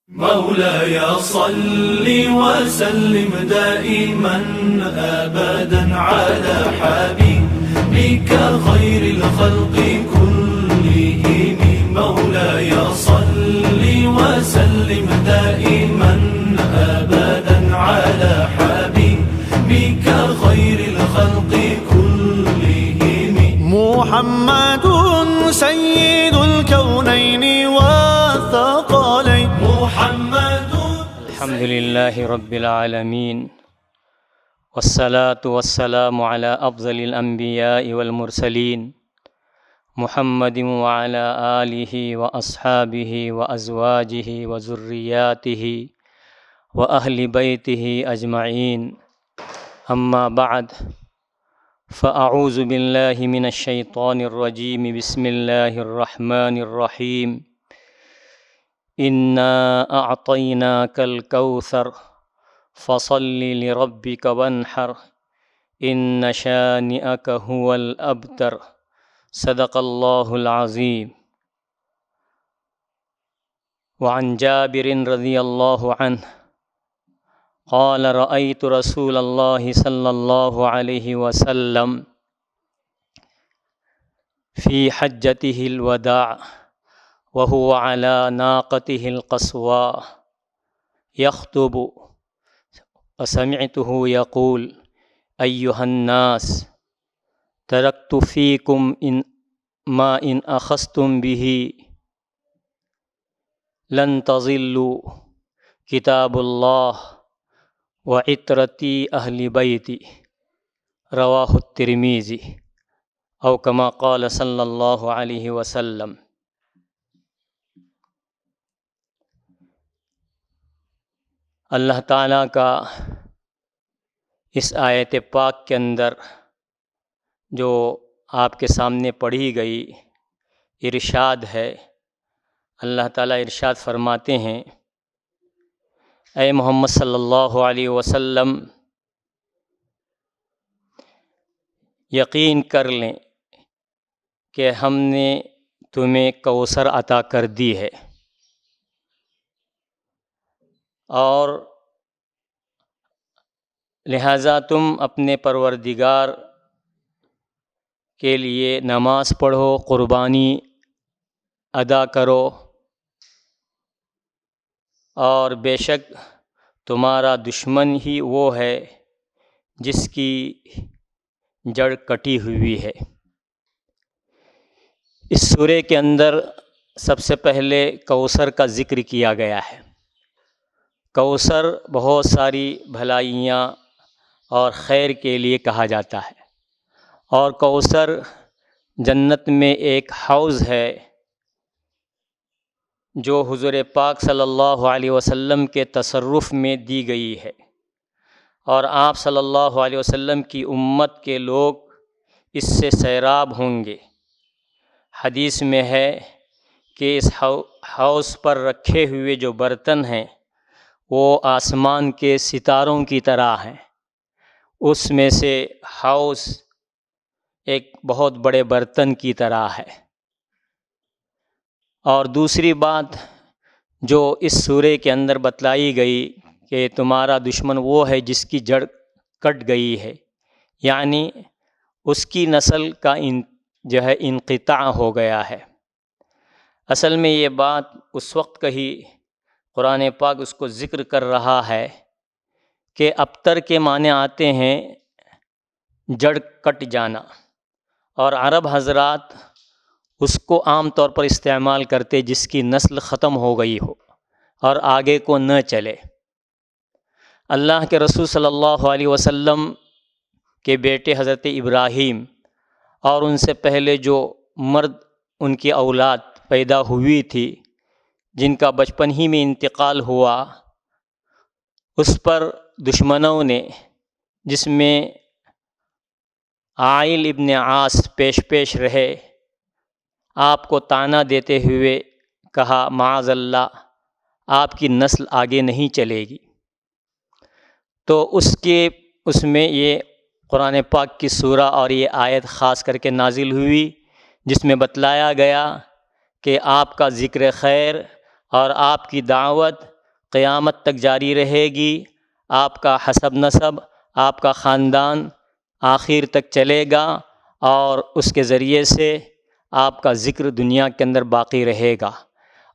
مولاي صل وسلم دائما أبدا على حبيبك خير الخلق كلهم. مولاي صل وسلم دائما أبدا على حبيبك خير الخلق كلهم. محمد سيد الكونين والثقلين. محمد الحمد لله رب العالمين والصلاة والسلام على أفضل الأنبياء والمرسلين محمد وعلى آله وأصحابه وأزواجه وذرياته وأهل بيته أجمعين. أما بعد، فأعوذ بالله من الشيطان الرجيم. بسم الله الرحمن الرحيم. إنا أعطيناك الكوثر فصل لربك وانحر إن شانئك هو الأبتر. صدق الله العظيم. وعن جابر رضي الله عنه قال رأيت رسول الله صلى الله عليه وسلم في حجته الوداع وهو على ناقته القصواء يخطب، وسمعته يقول: أيها الناس، تركت فيكم ما إن أخذتم به لن تضلوا، كتاب الله وعترتي أهل بيتي. رواه الترمذي، أو كما قال صلی اللہ علیہ وسلم. اللہ تعالیٰ کا اس آیت پاک کے اندر جو آپ کے سامنے پڑھی گئی ارشاد ہے. اللہ تعالیٰ ارشاد فرماتے ہیں: اے محمد صلی اللہ علیہ وسلم، یقین کر لیں کہ ہم نے تمہیں کوثر عطا کر دی ہے، اور لہٰذا تم اپنے پروردگار کے لیے نماز پڑھو، قربانی ادا کرو، اور بے شک تمہارا دشمن ہی وہ ہے جس کی جڑ کٹی ہوئی ہے. اس سورے کے اندر سب سے پہلے کوثر کا ذکر کیا گیا ہے. کوثر بہت ساری بھلائیاں اور خیر کے لیے کہا جاتا ہے، اور کوثر جنت میں ایک حوض ہے جو حضور پاک صلی اللہ علیہ وسلم کے تصرف میں دی گئی ہے، اور آپ صلی اللہ علیہ وسلم کی امت کے لوگ اس سے سیراب ہوں گے. حدیث میں ہے کہ اس حوض پر رکھے ہوئے جو برتن ہیں وہ آسمان کے ستاروں کی طرح ہیں. اس میں سے حوض ایک بہت بڑے برتن کی طرح ہے. اور دوسری بات جو اس سورے کے اندر بتلائی گئی کہ تمہارا دشمن وہ ہے جس کی جڑ کٹ گئی ہے، یعنی اس کی نسل کا جو ہے انقطاع ہو گیا ہے. اصل میں یہ بات اس وقت کہی، قرآن پاک اس کو ذکر کر رہا ہے کہ ابتر کے معنی آتے ہیں جڑ کٹ جانا، اور عرب حضرات اس کو عام طور پر استعمال کرتے جس کی نسل ختم ہو گئی ہو اور آگے کو نہ چلے. اللہ کے رسول صلی اللہ علیہ وسلم کے بیٹے حضرت ابراہیم اور ان سے پہلے جو مرد ان کی اولاد پیدا ہوئی تھی جن کا بچپن ہی میں انتقال ہوا، اس پر دشمنوں نے، جس میں عائل ابن عاص پیش رہے، آپ کو طعنہ دیتے ہوئے کہا: معاذ اللہ، آپ کی نسل آگے نہیں چلے گی. تو اس میں یہ قرآن پاک کی سورہ اور یہ آیت خاص کر کے نازل ہوئی، جس میں بتلایا گیا کہ آپ کا ذکر خیر اور آپ کی دعوت قیامت تک جاری رہے گی. آپ کا حسب نسب، آپ کا خاندان آخر تک چلے گا اور اس کے ذریعے سے آپ کا ذکر دنیا کے اندر باقی رہے گا.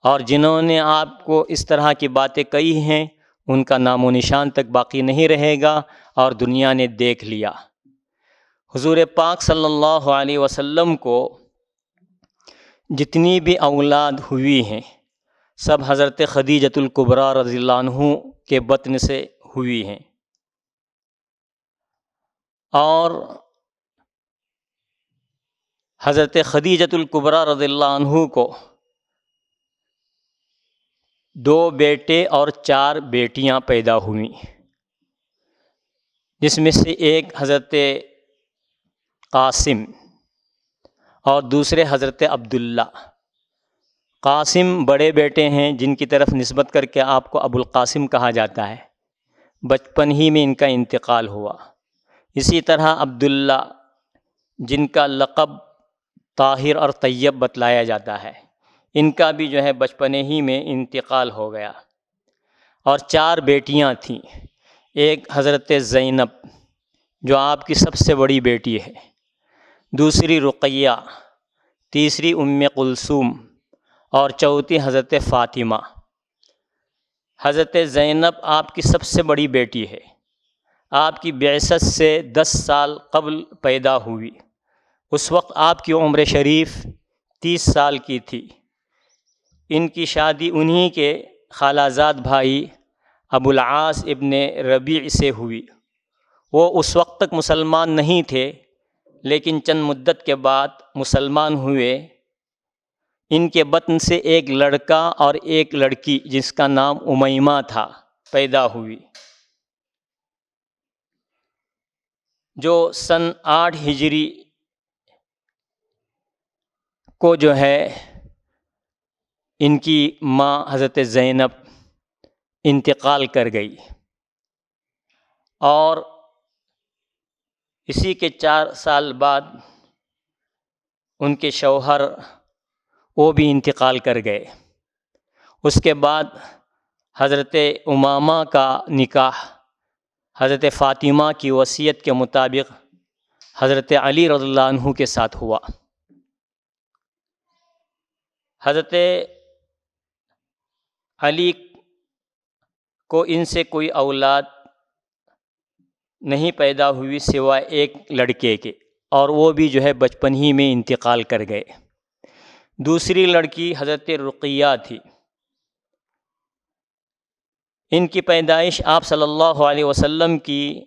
اور جنہوں نے آپ کو اس طرح کی باتیں کہی ہیں ان کا نام و نشان تک باقی نہیں رہے گا اور دنیا نے دیکھ لیا. حضور پاک صلی اللہ علیہ وسلم کو جتنی بھی اولاد ہوئی ہیں سب حضرت خدیجۃ الکبریٰ رضی اللہ عنہ کے بطن سے ہوئی ہیں. اور حضرت خدیجۃ الکبریٰ رضی اللہ عنہ کو 2 بیٹے اور 4 بیٹیاں پیدا ہوئیں، جس میں سے ایک حضرت قاسم اور دوسرے حضرت عبداللہ. قاسم بڑے بیٹے ہیں جن کی طرف نسبت کر کے آپ کو ابو القاسم کہا جاتا ہے، بچپن ہی میں ان کا انتقال ہوا. اسی طرح عبداللہ جن کا لقب طاہر اور طیب بتلایا جاتا ہے، ان کا بھی جو ہے بچپنے ہی میں انتقال ہو گیا. اور 4 بیٹیاں تھیں. ایک حضرت زینب جو آپ کی سب سے بڑی بیٹی ہے، دوسری رقیہ، تیسری ام کلثوم اور چوتھی حضرت فاطمہ. حضرت زینب آپ کی سب سے بڑی بیٹی ہے، آپ کی بعثت سے 10 سال قبل پیدا ہوئی. اس وقت آپ کی عمر شریف 30 سال کی تھی. ان کی شادی انہی کے خالہ زاد بھائی ابو العاص ابن ربیع سے ہوئی. وہ اس وقت تک مسلمان نہیں تھے لیکن چند مدت کے بعد مسلمان ہوئے. ان کے بطن سے ایک لڑکا اور ایک لڑکی جس کا نام امیمہ تھا پیدا ہوئی، جو سن 8 ہجری کو جو ہے ان کی ماں حضرت زینب انتقال کر گئی. اور اسی کے 4 سال بعد ان کے شوہر وہ بھی انتقال کر گئے. اس کے بعد حضرت امامہ کا نکاح حضرت فاطمہ کی وصیت کے مطابق حضرت علی رضی اللہ عنہ کے ساتھ ہوا. حضرت علی کو ان سے کوئی اولاد نہیں پیدا ہوئی سوائے ایک لڑکے کے، اور وہ بھی جو ہے بچپن ہی میں انتقال کر گئے. دوسری لڑکی حضرت رقیہ تھی. ان کی پیدائش آپ صلی اللہ علیہ وسلم کی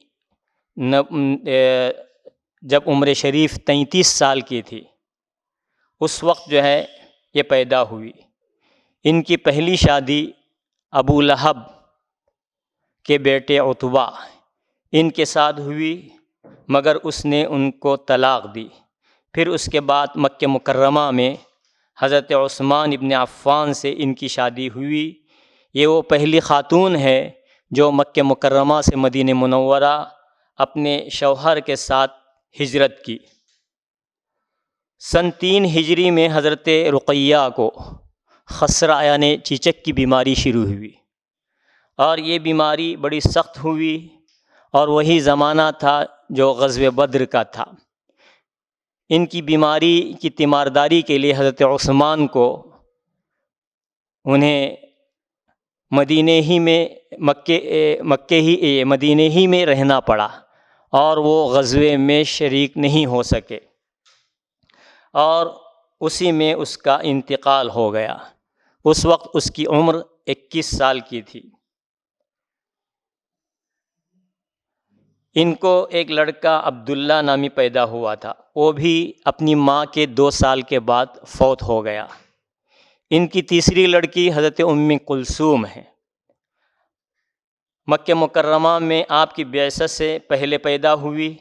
جب عمر شریف 33 سال کی تھی اس وقت جو ہے یہ پیدا ہوئی. ان کی پہلی شادی ابو لہب کے بیٹے عتبہ ان کے ساتھ ہوئی، مگر اس نے ان کو طلاق دی. پھر اس کے بعد مکہ مکرمہ میں حضرت عثمان ابن عفان سے ان کی شادی ہوئی. یہ وہ پہلی خاتون ہے جو مکہ مکرمہ سے مدینہ منورہ اپنے شوہر کے ساتھ ہجرت کی. سن 3 ہجری میں حضرت رقیہ کو خسرہ یعنی چیچک کی بیماری شروع ہوئی، اور یہ بیماری بڑی سخت ہوئی. اور وہی زمانہ تھا جو غزوہ بدر کا تھا. ان کی بیماری کی تیمارداری کے لیے حضرت عثمان کو انہیں مدینہ ہی میں رہنا پڑا، اور وہ غزوے میں شریک نہیں ہو سکے، اور اسی میں اس کا انتقال ہو گیا. اس وقت اس کی عمر 21 سال کی تھی. ان کو ایک لڑکا عبداللہ نامی پیدا ہوا تھا، وہ بھی اپنی ماں کے 2 سال کے بعد فوت ہو گیا. ان کی تیسری لڑکی حضرت ام کلثوم ہے. مکہ مکرمہ میں آپ کی بعثت سے پہلے پیدا ہوئی،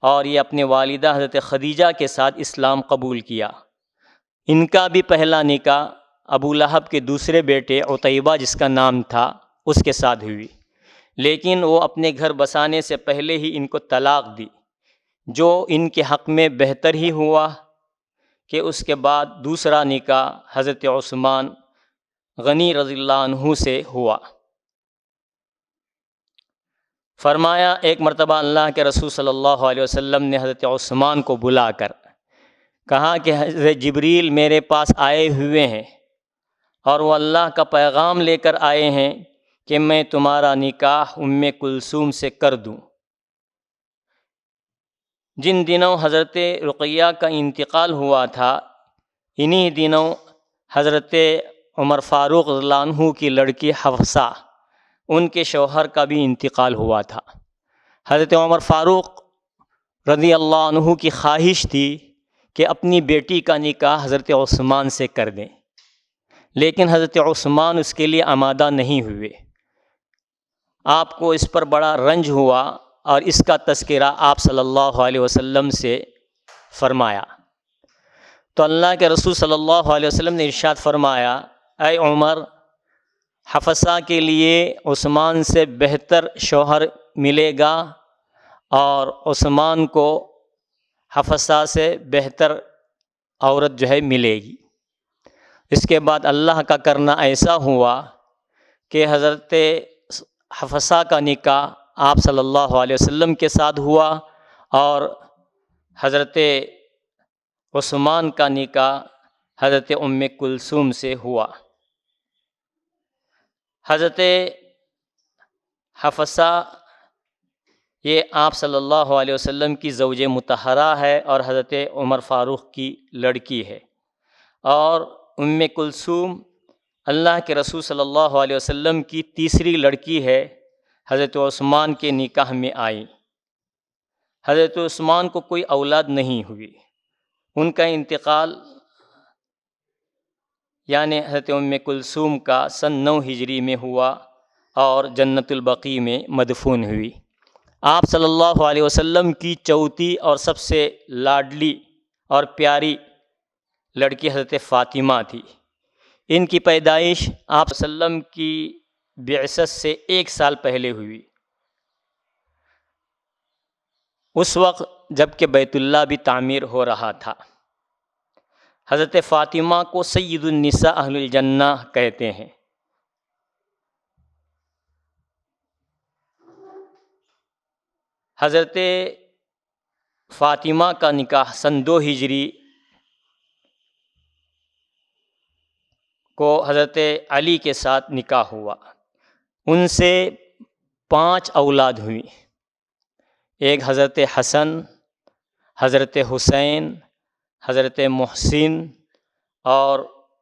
اور یہ اپنے والدہ حضرت خدیجہ کے ساتھ اسلام قبول کیا. ان کا بھی پہلا نکاح ابو لہب کے دوسرے بیٹے عتیبہ جس کا نام تھا اس کے ساتھ ہوئی، لیکن وہ اپنے گھر بسانے سے پہلے ہی ان کو طلاق دی، جو ان کے حق میں بہتر ہی ہوا کہ اس کے بعد دوسرا نکاح حضرت عثمان غنی رضی اللہ عنہ سے ہوا. فرمایا ایک مرتبہ اللہ کے رسول صلی اللہ علیہ وسلم نے حضرت عثمان کو بلا کر کہا کہ حضرت جبریل میرے پاس آئے ہوئے ہیں اور وہ اللہ کا پیغام لے کر آئے ہیں کہ میں تمہارا نکاح ام کلثوم سے کر دوں۔ جن دنوں حضرت رقیہ کا انتقال ہوا تھا، انہی دنوں حضرت عمر فاروق رضی اللہ عنہ کی لڑکی حفصہ، ان کے شوہر کا بھی انتقال ہوا تھا۔ حضرت عمر فاروق رضی اللہ عنہ کی خواہش تھی کہ اپنی بیٹی کا نکاح حضرت عثمان سے کر دیں، لیکن حضرت عثمان اس کے لیے آمادہ نہیں ہوئے۔ آپ کو اس پر بڑا رنج ہوا اور اس کا تذکرہ آپ صلی اللہ علیہ وسلم سے فرمایا، تو اللہ کے رسول صلی اللہ علیہ وسلم نے ارشاد فرمایا، اے عمر، حفصہ کے لیے عثمان سے بہتر شوہر ملے گا اور عثمان کو حفصہ سے بہتر عورت جو ہے ملے گی۔ اس کے بعد اللہ کا کرنا ایسا ہوا کہ حضرت حفصہ کا نکاح آپ صلی اللہ علیہ وسلم کے ساتھ ہوا اور حضرت عثمان کا نکاح حضرت ام کلثوم سے ہوا۔ حضرت حفصہ یہ آپ صلی اللہ علیہ وسلم کی زوج مطہرہ ہے اور حضرت عمر فاروق کی لڑکی ہے، اور ام کلثوم اللہ کے رسول صلی اللہ علیہ وسلم کی تیسری لڑکی ہے، حضرت عثمان کے نکاح میں آئی۔ حضرت عثمان کو کوئی اولاد نہیں ہوئی، ان کا انتقال یعنی حضرت ام کلثوم کا سن 9 ہجری میں ہوا اور جنت البقیع میں مدفون ہوئی۔ آپ صلی اللہ علیہ وسلم کی چوتھی اور سب سے لاڈلی اور پیاری لڑکی حضرت فاطمہ تھی۔ ان کی پیدائش آپ صلی اللہ علیہ وسلم کی بعثت سے 1 سال پہلے ہوئی، اس وقت جب کہ بیت اللہ بھی تعمیر ہو رہا تھا۔ حضرت فاطمہ کو سید النساء اہل الجنہ کہتے ہیں۔ حضرت فاطمہ کا نکاح سن 2 ہجری کو حضرت علی کے ساتھ نکاح ہوا، ان سے 5 اولاد ہوئی، ایک حضرت حسن، حضرت حسین، حضرت محسن، اور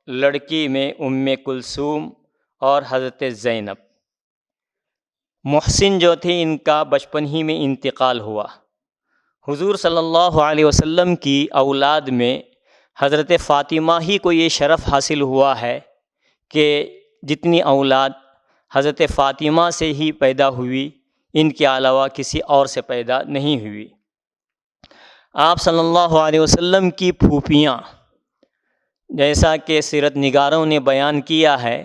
لڑکی میں ام کلثوم اور حضرت زینب۔ محسن جو تھی ان کا بچپن ہی میں انتقال ہوا۔ حضور صلی اللہ علیہ وسلم کی اولاد میں حضرت فاطمہ ہی کو یہ شرف حاصل ہوا ہے کہ جتنی اولاد حضرت فاطمہ سے ہی پیدا ہوئی، ان کے علاوہ کسی اور سے پیدا نہیں ہوئی۔ آپ صلی اللہ علیہ وسلم کی پھوپھیاں جیسا کہ سیرت نگاروں نے بیان کیا ہے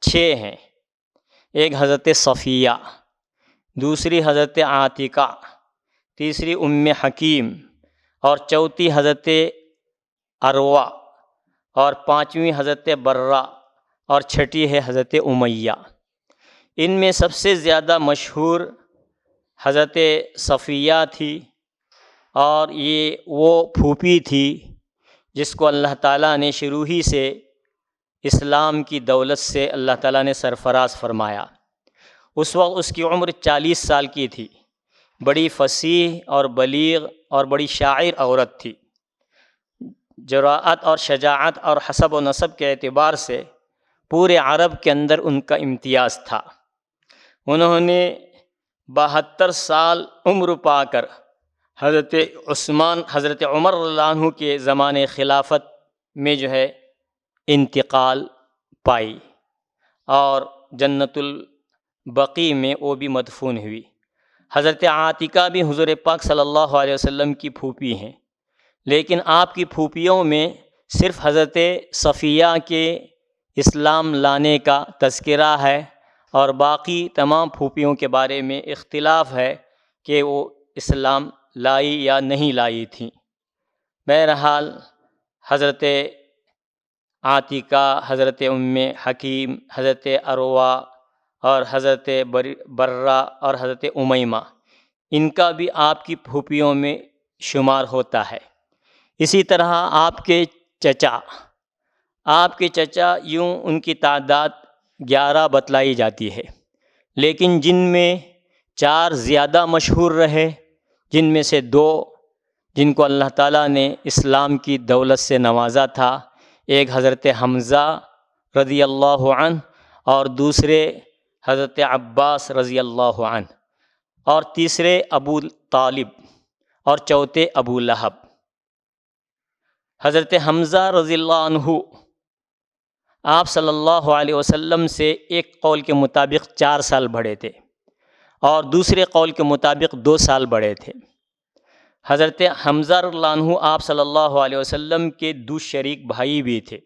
6 ہیں، ایک حضرت صفیہ، دوسری حضرت عاتقہ، تیسری ام حکیم، اور چوتھی حضرت عروہ، اور 5ویں حضرت برہ، اور 6ٹھی ہے حضرت امیہ۔ ان میں سب سے زیادہ مشہور حضرت صفیہ تھی، اور یہ وہ پھوپھی تھی جس کو اللہ تعالیٰ نے شروع ہی سے اسلام کی دولت سے اللہ تعالیٰ نے سرفراز فرمایا۔ اس وقت اس کی عمر 40 سال کی تھی، بڑی فصیح اور بلیغ اور بڑی شاعر عورت تھی۔ جراءت اور شجاعت اور حسب و نسب کے اعتبار سے پورے عرب کے اندر ان کا امتیاز تھا۔ انہوں نے 72 سال عمر پا کر حضرت عمر رضی اللہ عنہ کے زمانے خلافت میں جو ہے انتقال پائی، اور جنت البقیع میں وہ بھی مدفون ہوئی۔ حضرت عاتقہ بھی حضور پاک صلی اللہ علیہ وسلم کی پھوپھی ہیں، لیکن آپ کی پھوپھیوں میں صرف حضرت صفیہ کے اسلام لانے کا تذکرہ ہے، اور باقی تمام پھوپھیوں کے بارے میں اختلاف ہے کہ وہ اسلام لائی یا نہیں لائی تھیں۔ بہرحال حضرت عاتقہ، حضرت ام حکیم، حضرت عروہ اور حضرت برہ اور حضرت امیمہ، ان کا بھی آپ کی پھوپھیوں میں شمار ہوتا ہے۔ اسی طرح آپ کے چچا یوں ان کی تعداد 11 بتلائی جاتی ہے، لیکن جن میں 4 زیادہ مشہور رہے، جن میں سے 2 جن کو اللہ تعالیٰ نے اسلام کی دولت سے نوازا تھا، ایک حضرت حمزہ رضی اللہ عنہ اور دوسرے حضرت عباس رضی اللہ عنہ، اور تیسرے ابو طالب اور چوتھے ابو لہب۔ حضرت حمزہ رضی اللہ عنہ آپ صلی اللہ علیہ وسلم سے ایک قول کے مطابق 4 سال بڑے تھے اور دوسرے قول کے مطابق 2 سال بڑے تھے۔ حضرت حمزہ رضی اللہ عنہ آپ صلی اللہ علیہ وسلم کے 2 شریک بھائی بھی تھے۔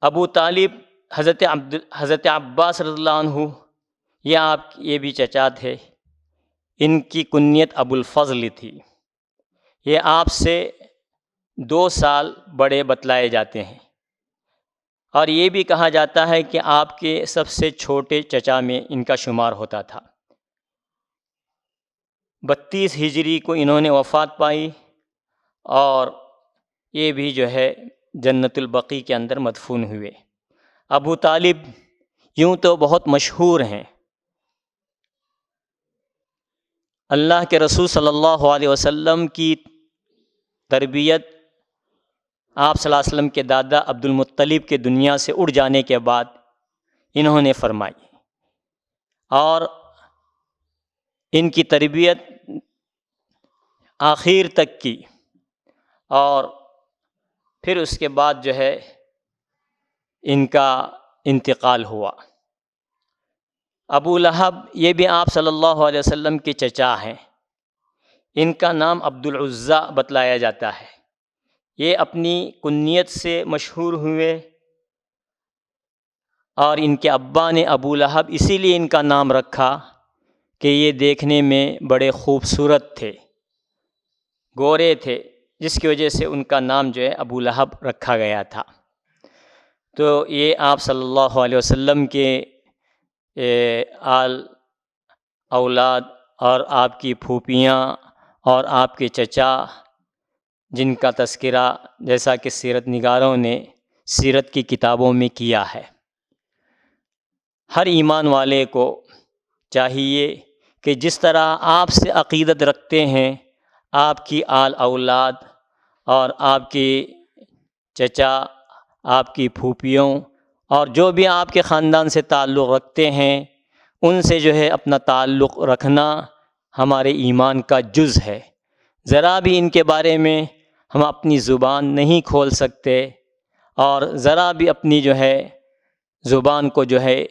ابو طالب حضرت عباس رضی اللہ عنہ یہ بھی چچا تھے، ان کی کنیت ابو الفضل تھی، یہ آپ سے 2 سال بڑے بتلائے جاتے ہیں، اور یہ بھی کہا جاتا ہے کہ آپ کے سب سے چھوٹے چچا میں ان کا شمار ہوتا تھا۔ 32 ہجری کو انہوں نے وفات پائی، اور یہ بھی جو ہے جنت البقیع کے اندر مدفون ہوئے۔ ابو طالب یوں تو بہت مشہور ہیں، اللہ کے رسول صلی اللہ علیہ وسلم کی تربیت آپ صلی اللہ علیہ وسلم کے دادا عبد المطلب کے دنیا سے اڑ جانے کے بعد انہوں نے فرمائی، اور ان کی تربیت آخر تک کی، اور پھر اس کے بعد جو ہے ان کا انتقال ہوا۔ ابو لہب یہ بھی آپ صلی اللہ علیہ وسلم کے چچا ہیں، ان کا نام عبد العزیٰ بتلایا جاتا ہے، یہ اپنی کنیت سے مشہور ہوئے، اور ان کے ابا نے ابو لہب اسی لیے ان کا نام رکھا کہ یہ دیکھنے میں بڑے خوبصورت تھے، گورے تھے، جس کی وجہ سے ان کا نام جو ہے ابو لہب رکھا گیا تھا۔ تو یہ آپ صلی اللہ علیہ وسلم کے آل اولاد اور آپ کی پھوپھیاں اور آپ کے چچا، جن کا تذکرہ جیسا کہ سیرت نگاروں نے سیرت کی کتابوں میں کیا ہے۔ ہر ایمان والے کو چاہیے کہ جس طرح آپ سے عقیدت رکھتے ہیں آپ کی آل اولاد اور آپ کے چچا، آپ کی پھوپھیوں اور جو بھی آپ کے خاندان سے تعلق رکھتے ہیں، ان سے جو ہے اپنا تعلق رکھنا ہمارے ایمان کا جز ہے۔ ذرا بھی ان کے بارے میں ہم اپنی زبان نہیں کھول سکتے، اور ذرا بھی اپنی جو ہے زبان کو جو ہے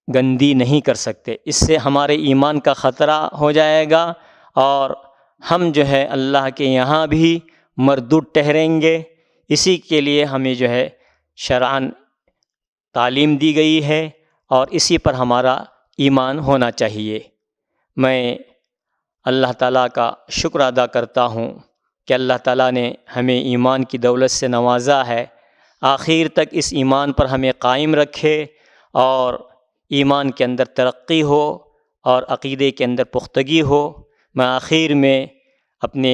گندی نہیں کر سکتے، اس سے ہمارے ایمان کا خطرہ ہو جائے گا، اور ہم جو ہے اللہ کے یہاں بھی مردود ٹھہریں گے۔ اسی کے لیے ہمیں جو ہے شرعاً تعلیم دی گئی ہے، اور اسی پر ہمارا ایمان ہونا چاہیے۔ میں اللہ تعالیٰ کا شکر ادا کرتا ہوں کہ اللہ تعالیٰ نے ہمیں ایمان کی دولت سے نوازا ہے، آخر تک اس ایمان پر ہمیں قائم رکھے، اور ایمان کے اندر ترقی ہو اور عقیدے کے اندر پختگی ہو۔ میں آخر میں اپنے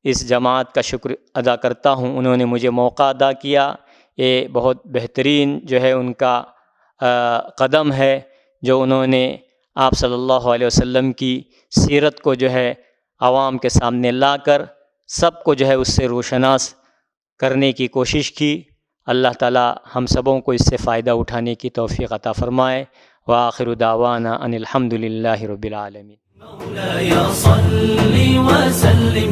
اس جماعت کا شکر ادا کرتا ہوں، انہوں نے مجھے موقع ادا کیا، یہ بہت بہترین جو ہے ان کا قدم ہے، جو انہوں نے آپ صلی اللہ علیہ وسلم کی سیرت کو جو ہے عوام کے سامنے لا کر سب کو جو ہے اس سے روشناس کرنے کی کوشش کی۔ اللہ تعالی ہم سبوں کو اس سے فائدہ اٹھانے کی توفیق عطا فرمائے۔ وآخر دعوانا ان الحمد للہ رب العالمین۔ مولاي صل وسلم